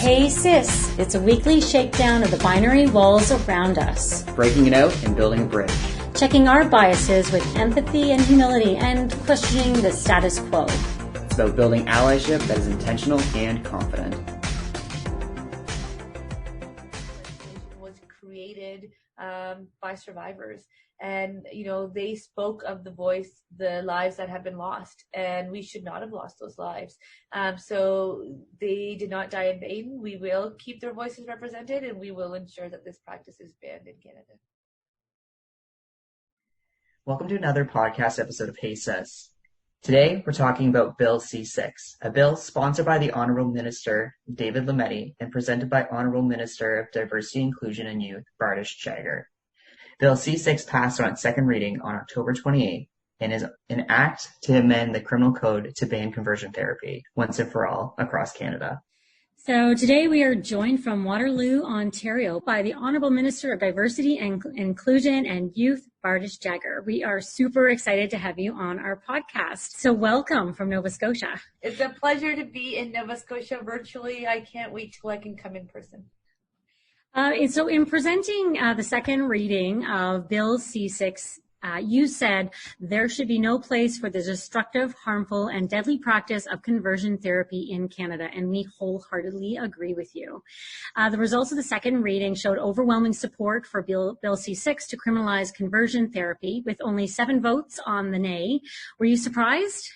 Hey Sis, it's a weekly shakedown of the binary walls around us. Breaking it out and building a bridge. Checking our biases with empathy and humility and questioning the status quo. It's about building allyship that is intentional and confident. Was created by survivors. And, they spoke of the lives that have been lost, and we should not have lost those lives. So they did not die in vain. We will keep their voices represented, and we will ensure that this practice is banned in Canada. Welcome to another podcast episode of Hey Sis. Today, we're talking about Bill C-6, a bill sponsored by the Honourable Minister David Lametti and presented by Honourable Minister of Diversity, Inclusion and Youth Bardish Jagger. Bill C-6 passed on its second reading on October 28 and is an act to amend the criminal code to ban conversion therapy once and for all across Canada. So today we are joined from Waterloo, Ontario by the Honourable Minister of Diversity and Inclusion and Youth, Bardish Jagger. We are super excited to have you on our podcast. So welcome from Nova Scotia. It's a pleasure to be in Nova Scotia virtually. I can't wait till I can come in person. So in presenting the second reading of Bill C-6, you said there should be no place for the destructive, harmful, and deadly practice of conversion therapy in Canada, and we wholeheartedly agree with you. The results of the second reading showed overwhelming support for Bill C-6 to criminalize conversion therapy, with only 7 votes on the nay. Were you surprised?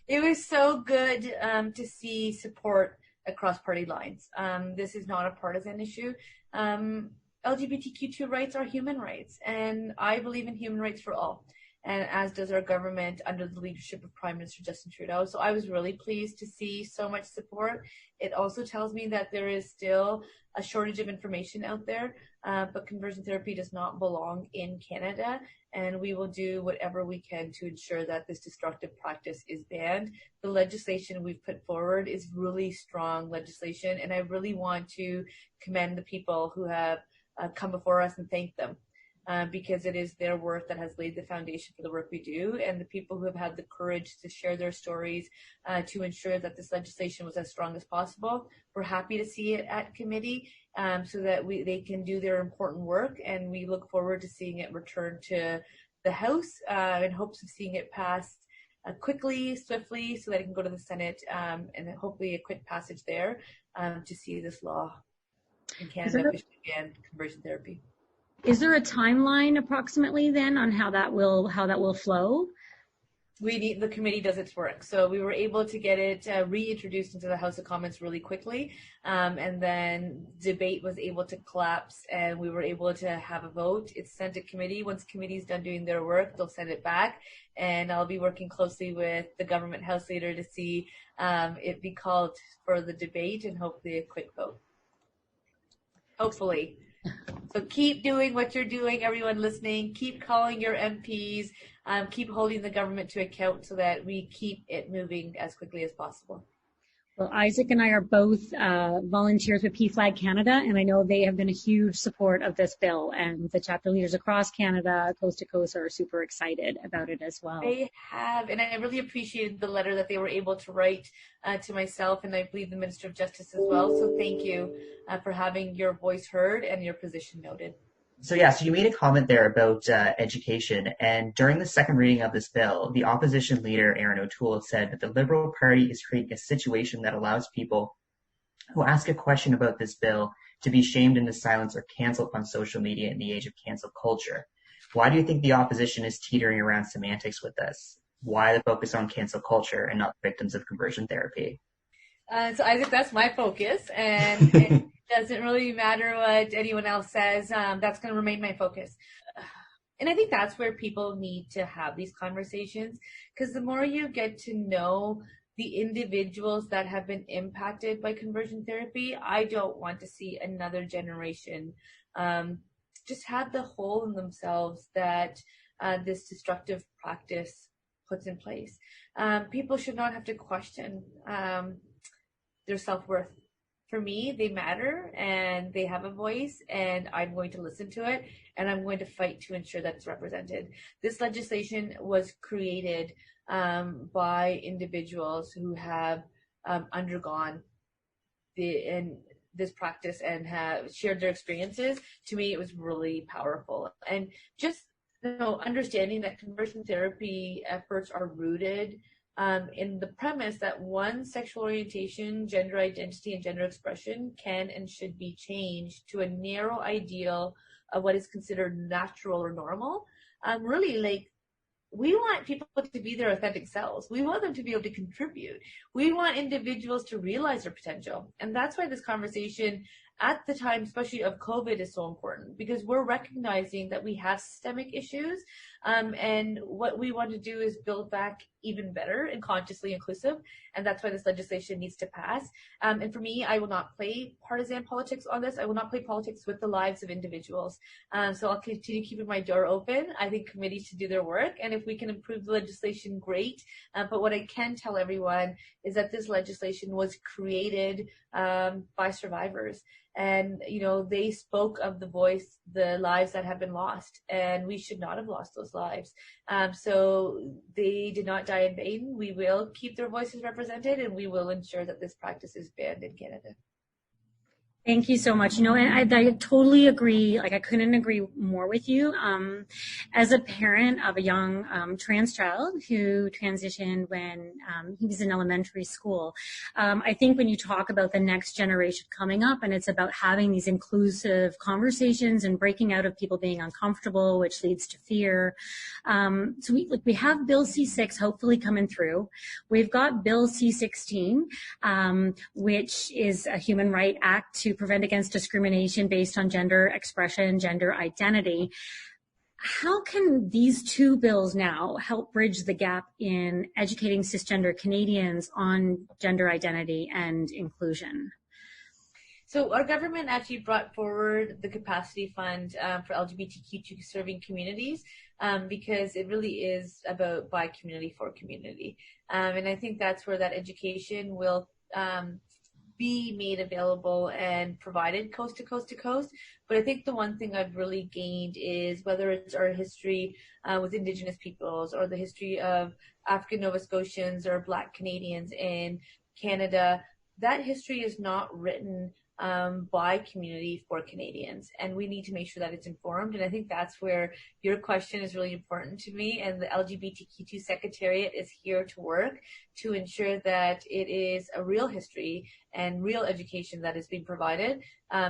It was so good to see support across party lines. This is not a partisan issue. LGBTQ2 rights are human rights, and I believe in human rights for all, and as does our government under the leadership of Prime Minister Justin Trudeau. So I was really pleased to see so much support. It also tells me that there is still a shortage of information out there, but conversion therapy does not belong in Canada, and we will do whatever we can to ensure that this destructive practice is banned. The legislation we've put forward is really strong legislation, and I really want to commend the people who have come before us and thank them, because it is their work that has laid the foundation for the work we do, and the people who have had the courage to share their stories to ensure that this legislation was as strong as possible. We're happy to see it at committee so that they can do their important work, and we look forward to seeing it return to the House in hopes of seeing it passed quickly, swiftly, so that it can go to the Senate, and hopefully a quick passage there to see this law in Canada officially ban conversion therapy. Is there a timeline approximately then on how that will flow? The committee does its work. So we were able to get it reintroduced into the House of Commons really quickly. And then debate was able to collapse and we were able to have a vote. It's sent to committee. Once committee's done doing their work, they'll send it back. And I'll be working closely with the government House leader to see it be called for the debate and hopefully a quick vote. Hopefully. So keep doing what you're doing, everyone listening. Keep calling your MPs. Keep holding the government to account so that we keep it moving as quickly as possible. Well, Isaac and I are both volunteers with PFLAG Canada, and I know they have been a huge support of this bill, and the chapter leaders across Canada, coast to coast, are super excited about it as well. They have, and I really appreciated the letter that they were able to write to myself, and I believe the Minister of Justice as well. So thank you for having your voice heard and your position noted. So you made a comment there about education, and during the second reading of this bill, the opposition leader, Aaron O'Toole, said that the Liberal Party is creating a situation that allows people who ask a question about this bill to be shamed into silence or canceled on social media in the age of cancel culture. Why do you think the opposition is teetering around semantics with this? Why the focus on cancel culture and not victims of conversion therapy? So Isaac, that's my focus, and it doesn't really matter what anyone else says. That's going to remain my focus. And I think that's where people need to have these conversations, because the more you get to know the individuals that have been impacted by conversion therapy, I don't want to see another generation just have the hole in themselves that this destructive practice puts in place. People should not have to question their self-worth. For me, they matter and they have a voice, and I'm going to listen to it, and I'm going to fight to ensure that it's represented. This legislation was created by individuals who have undergone this practice and have shared their experiences. To me, it was really powerful. And just understanding that conversion therapy efforts are rooted in the premise that one's sexual orientation, gender identity, and gender expression can and should be changed to a narrow ideal of what is considered natural or normal. Really, like, we want people to be their authentic selves. We want them to be able to contribute. We want individuals to realize their potential. And that's why this conversation at the time, especially of COVID, is so important, because we're recognizing that we have systemic issues. And what we want to do is build back even better and consciously inclusive. And that's why this legislation needs to pass. And for me, I will not play partisan politics on this. I will not play politics with the lives of individuals. So I'll continue keeping my door open. I think committees should do their work. And if we can improve the legislation, great. But what I can tell everyone is that this legislation was created by survivors. And, they spoke of the lives that have been lost, and we should not have lost those lives. So they did not die in vain. We will keep their voices represented, and we will ensure that this practice is banned in Canada. Thank you so much. And I totally agree. Like, I couldn't agree more with you. As a parent of a young trans child who transitioned when he was in elementary school, I think when you talk about the next generation coming up, and it's about having these inclusive conversations and breaking out of people being uncomfortable, which leads to fear. So we have Bill C-6 hopefully coming through. We've got Bill C-16, which is a human right act to prevent against discrimination based on gender expression, gender identity. How can these two bills now help bridge the gap in educating cisgender Canadians on gender identity and inclusion? So our government actually brought forward the capacity fund for LGBTQ serving communities because it really is about by community for community. And I think that's where that education will be made available and provided coast to coast to coast. But I think the one thing I've really gained is whether it's our history with Indigenous peoples or the history of African Nova Scotians or Black Canadians in Canada, that history is not written by community for Canadians, and we need to make sure that it's informed. And I think that's where your question is really important to me, and the LGBTQ2 Secretariat is here to work to ensure that it is a real history and real education that is being provided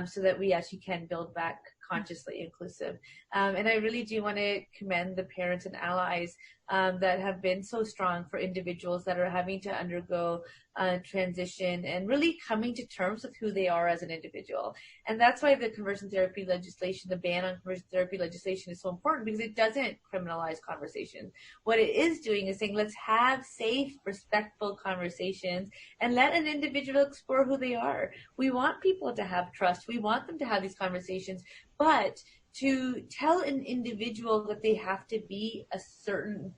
so that we actually can build back consciously inclusive. And I really do want to commend the parents and allies that have been so strong for individuals that are having to undergo transition and really coming to terms with who they are as an individual. And that's why the conversion therapy legislation, the ban on conversion therapy legislation, is so important, because it doesn't criminalize conversation. What it is doing is saying, let's have safe, respectful conversations and let an individual explore who they are. We want people to have trust. We want them to have these conversations, but to tell an individual that they have to be a certain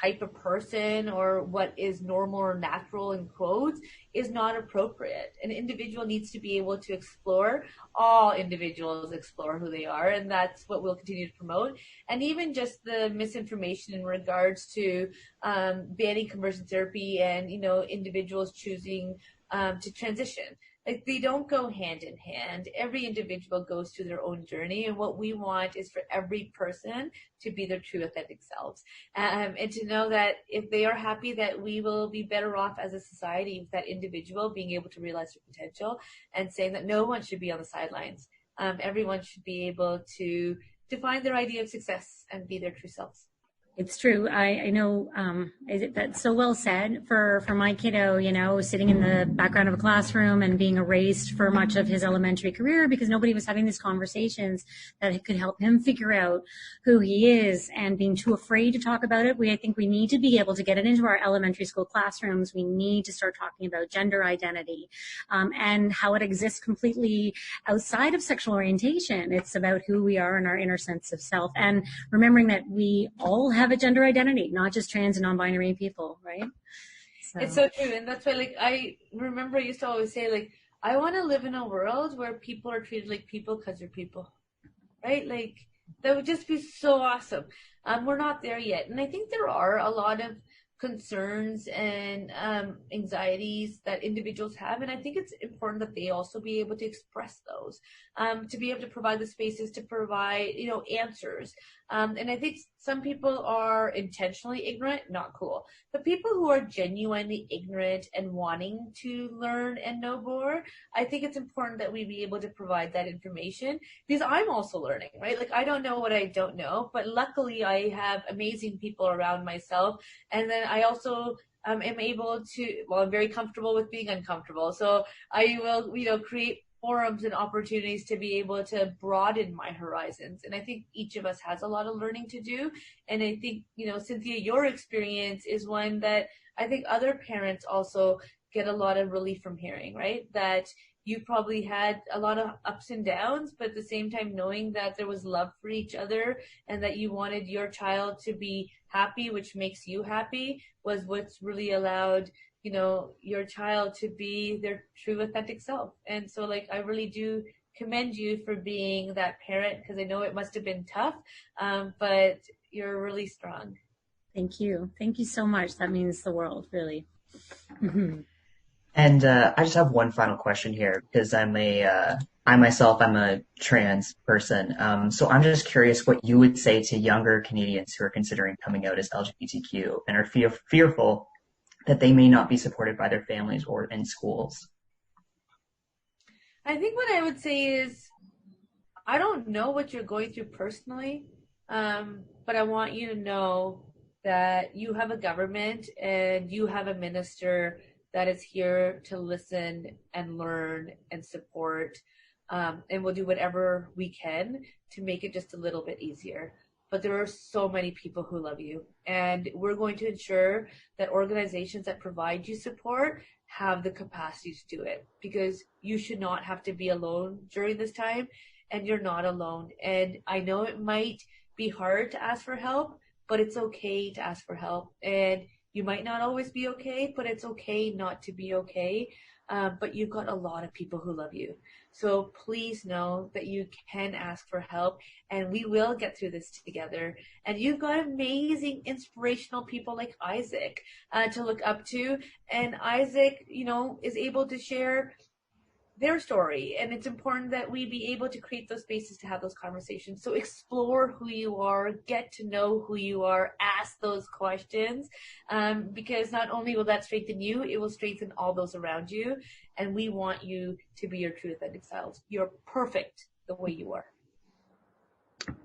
type of person or what is normal or natural in quotes is not appropriate. An individual needs to be able to explore. All individuals explore who they are, and that's what we'll continue to promote. And even just the misinformation in regards to banning conversion therapy and individuals choosing to transition. Like, they don't go hand in hand. Every individual goes through their own journey, and what we want is for every person to be their true authentic selves, and to know that if they are happy, that we will be better off as a society with that individual being able to realize their potential, and saying that no one should be on the sidelines. Everyone should be able to define their idea of success and be their true selves. It's true. I know that's so well said for my kiddo, sitting in the background of a classroom and being erased for much of his elementary career because nobody was having these conversations that could help him figure out who he is, and being too afraid to talk about it. I think we need to be able to get it into our elementary school classrooms. We need to start talking about gender identity and how it exists completely outside of sexual orientation. It's about who we are and our inner sense of self, and remembering that we all have a gender identity, not just trans and non-binary people, right? So. It's so true. And that's why, I remember I used to always say, I want to live in a world where people are treated like people because they're people, right? That would just be so awesome. We're not there yet. And I think there are a lot of concerns and anxieties that individuals have. And I think it's important that they also be able to express those, to be able to provide the spaces to provide, answers. And I think some people are intentionally ignorant, not cool. But people who are genuinely ignorant and wanting to learn and know more, I think it's important that we be able to provide that information, because I'm also learning, right? Like, I don't know what I don't know, but luckily I have amazing people around myself. And then I also am able to, I'm very comfortable with being uncomfortable. So I will, create forums and opportunities to be able to broaden my horizons. And I think each of us has a lot of learning to do. And I think, Cynthia, your experience is one that I think other parents also get a lot of relief from hearing, right? That you probably had a lot of ups and downs, but at the same time knowing that there was love for each other and that you wanted your child to be happy, which makes you happy, was what's really allowed your child to be their true authentic self. And so, like, I really do commend you for being that parent, because I know it must have been tough, but you're really strong. Thank you. Thank you so much. That means the world, really. And I just have one final question here, because I'm a trans person. So I'm just curious what you would say to younger Canadians who are considering coming out as LGBTQ and are fearful that they may not be supported by their families or in schools. I think what I would say is, I don't know what you're going through personally, but I want you to know that you have a government and you have a minister that is here to listen and learn and support, and we'll do whatever we can to make it just a little bit easier. But there are so many people who love you, and we're going to ensure that organizations that provide you support have the capacity to do it, because you should not have to be alone during this time, and you're not alone. And I know it might be hard to ask for help, but it's okay to ask for help. And you might not always be okay, but it's okay not to be okay. But you've got a lot of people who love you. So please know that you can ask for help, and we will get through this together. And you've got amazing, inspirational people like Isaac to look up to. And Isaac, is able to share their story, and it's important that we be able to create those spaces to have those conversations. So explore who you are, get to know who you are, ask those questions, because not only will that strengthen you, it will strengthen all those around you, and we want you to be your true authentic selves. You're perfect the way you are.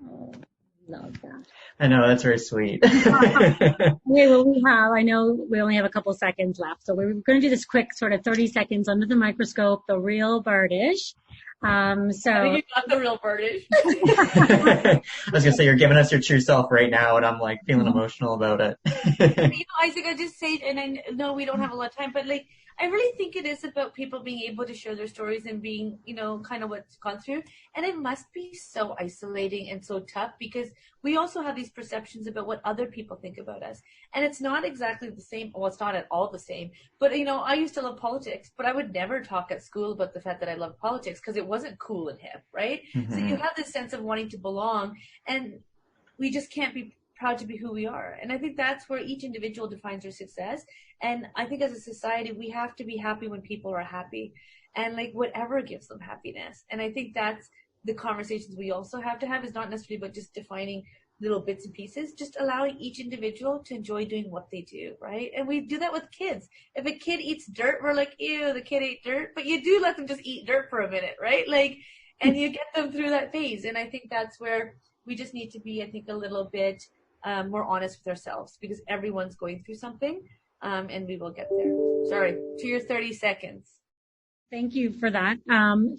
Oh, love that. I know, that's very sweet. Okay, well, I know we only have a couple seconds left, so we're going to do this quick sort of 30 seconds under the microscope, the real Bardish. I think you got the real Bardish. I was going to say, you're giving us your true self right now, and I'm like feeling emotional about it. Isaac, I just say, and I know we don't have a lot of time, but like, I really think it is about people being able to share their stories and being, kind of what's gone through. And it must be so isolating and so tough, because we also have these perceptions about what other people think about us. And it's not exactly the same. Well, it's not at all the same. But, I used to love politics, but I would never talk at school about the fact that I loved politics, because it wasn't cool and hip, right? Mm-hmm. So you have this sense of wanting to belong, and we just can't be proud to be who we are. And I think that's where each individual defines their success. And I think as a society, we have to be happy when people are happy, and like whatever gives them happiness. And I think that's the conversations we also have to have, is not necessarily about just defining little bits and pieces, just allowing each individual to enjoy doing what they do, right? And we do that with kids. If a kid eats dirt, we're like, ew, the kid ate dirt, but you do let them just eat dirt for a minute, right? Like, and you get them through that phase. And I think that's where we just need to be, I think, a little bit more honest with ourselves, because everyone's going through something, and we will get there. Sorry, to your 30 seconds. Thank you for that.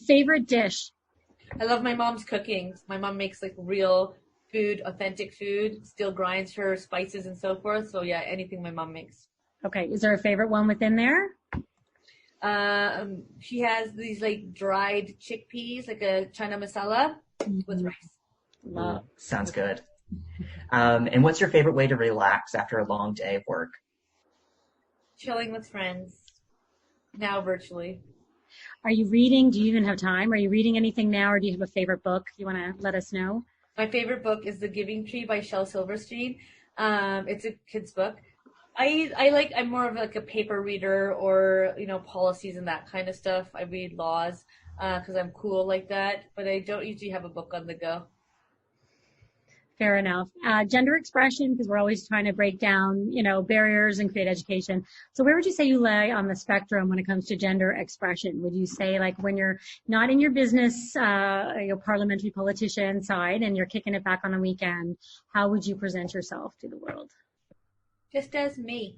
Favorite dish? I love my mom's cooking. My mom makes like real food, authentic food, still grinds her spices and so forth. So yeah, anything my mom makes. Okay. Is there a favorite one within there? She has these like dried chickpeas, like a chana masala with rice. Love. Sounds good. And what's your favorite way to relax after a long day of work? Chilling with friends. Now virtually. Are you reading? Do you even have time? Are you reading anything now, or do you have a favorite book you want to let us know? My favorite book is The Giving Tree by Shel Silverstein. It's a kid's book. I'm more of like a paper reader, or policies and that kind of stuff. I read laws because I'm cool like that, but I don't usually have a book on the go. Fair enough. Gender expression, because we're always trying to break down, barriers and create education. So where would you say you lay on the spectrum when it comes to gender expression? Would you say, like, when you're not in your business, parliamentary politician side and you're kicking it back on the weekend, how would you present yourself to the world? Just as me.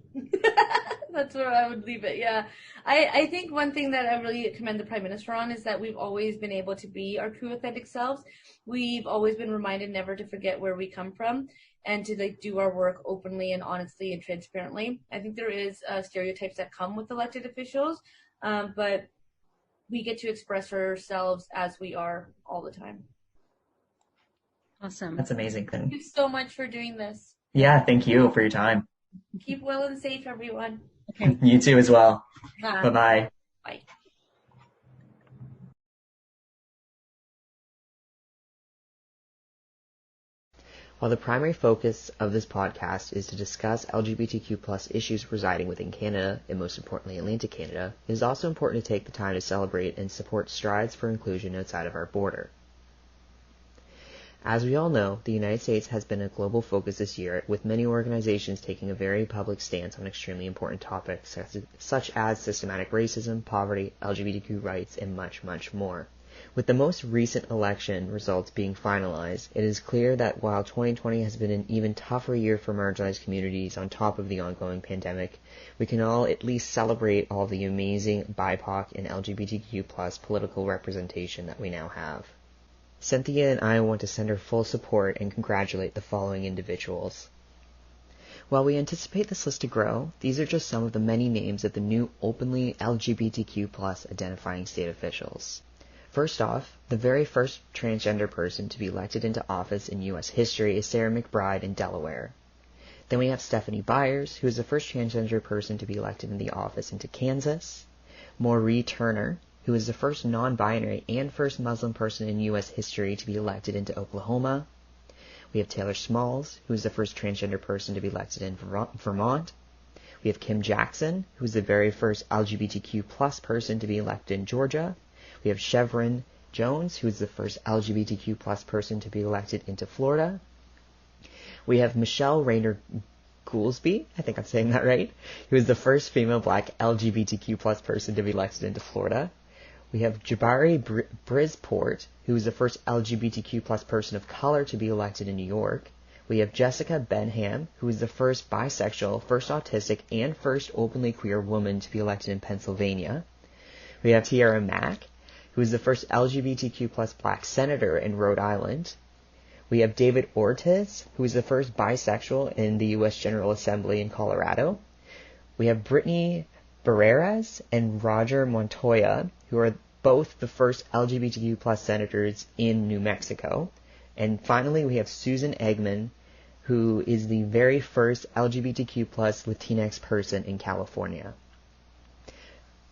That's where I would leave it. Yeah. I think one thing that I really commend the Prime Minister on is that we've always been able to be our true authentic selves. We've always been reminded never to forget where we come from and to do our work openly and honestly and transparently. I think there is stereotypes that come with elected officials, but we get to express ourselves as we are all the time. Awesome. That's amazing. Thank you so much for doing this. Yeah, thank you for your time. Keep well and safe, everyone. Okay. You too as well. Bye. Bye-bye. Bye. While the primary focus of this podcast is to discuss LGBTQ+ issues residing within Canada, and most importantly Atlantic Canada, it is also important to take the time to celebrate and support strides for inclusion outside of our border. As we all know, the United States has been a global focus this year, with many organizations taking a very public stance on extremely important topics such as systematic racism, poverty, LGBTQ rights, and much, much more. With the most recent election results being finalized, it is clear that while 2020 has been an even tougher year for marginalized communities on top of the ongoing pandemic, we can all at least celebrate all the amazing BIPOC and LGBTQ+ political representation that we now have. Cynthia and I want to send her full support and congratulate the following individuals. While we anticipate this list to grow, these are just some of the many names of the new openly LGBTQ+ identifying state officials. First off, the very first transgender person to be elected into office in U.S. history is Sarah McBride in Delaware. Then we have Stephanie Byers, who is the first transgender person to be elected in the office into Kansas. Maureen Turner, who is the first non-binary and first Muslim person in U.S. history to be elected into Oklahoma. We have Taylor Smalls, who is the first transgender person to be elected in Vermont. We have Kim Jackson, who is the very first LGBTQ+ person to be elected in Georgia. We have Chevron Jones, who is the first LGBTQ+ person to be elected into Florida. We have Michelle Rayner Goolsby, I think I'm saying that right, who is the first female black LGBTQ+ person to be elected into Florida. We have Jabari Brisport, who is the first LGBTQ+ person of color to be elected in New York. We have Jessica Benham, who is the first bisexual, first autistic, and first openly queer woman to be elected in Pennsylvania. We have Tiara Mack, who is the first LGBTQ+ black senator in Rhode Island. We have David Ortiz, who is the first bisexual in the U.S. General Assembly in Colorado. We have Brittany Barreras and Roger Montoya, who are both the first LGBTQ+ senators in New Mexico. And finally, we have Susan Eggman, who is the very first LGBTQ+ Latinx person in California.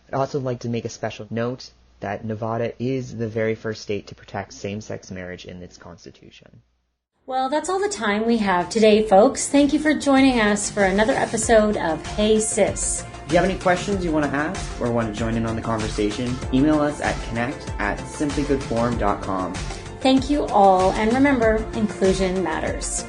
I'd also like to make a special note that Nevada is the very first state to protect same-sex marriage in its constitution. Well, that's all the time we have today, folks. Thank you for joining us for another episode of Hey Sis. If you have any questions you want to ask or want to join in on the conversation, email us at connect@simplygoodforum.com. Thank you all, and remember, inclusion matters.